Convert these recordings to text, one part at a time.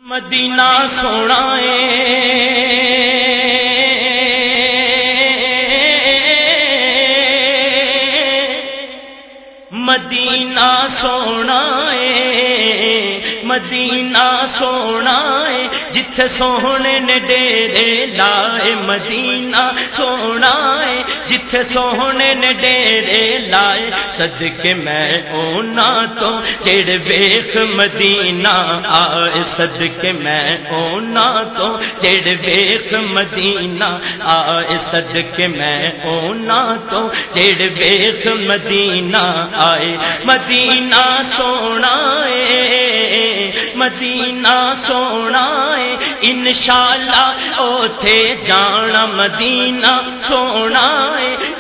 مدینہ سونا مدینہ سونا مدینہ سونا جتھے سونے نے ڈیرے لائے مدینہ سونا جتھے سونے نے ڈیرے لائے صدقے میں اونا تو جڑ ویکھ مدینہ آئے صدقے میں اونا تو جڑ ویکھ مدینہ آئے صدقے میں اونا تو جڑ ویکھ مدینہ آئے مدینہ سونا مدینہ سونا انشاءاللہ اوتھے جانا مدینہ سونا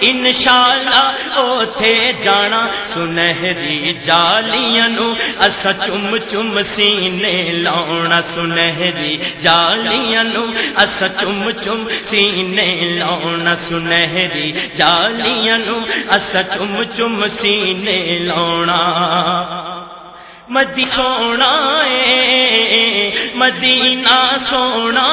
انشاءاللہ اوتھے جانا سنہری جالیاں نو اسا چم چم سینے لاؤنا سنہری جالیاں نو اسا چم چم سینے لاؤنا سنہری جالیاں نو اسا چم چم سینے لاؤنا مدینہ سونا مدینہ سونا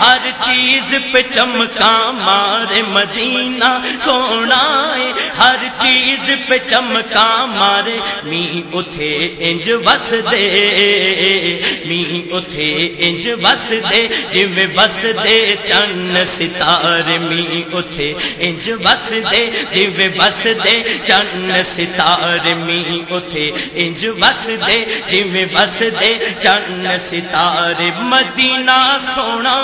ہر چیز پہ چمکا مارے مدینہ سونا ہر چیز پہ چمکا مارے می اتھے انج وس دے می اتھے انج وس دے جویں وس دے چن ستارے می اتھے انج وس دے جویں وس دے چن ستارے می اتھے انج وس دے جویں وس دے چن ستارے مدینہ سونا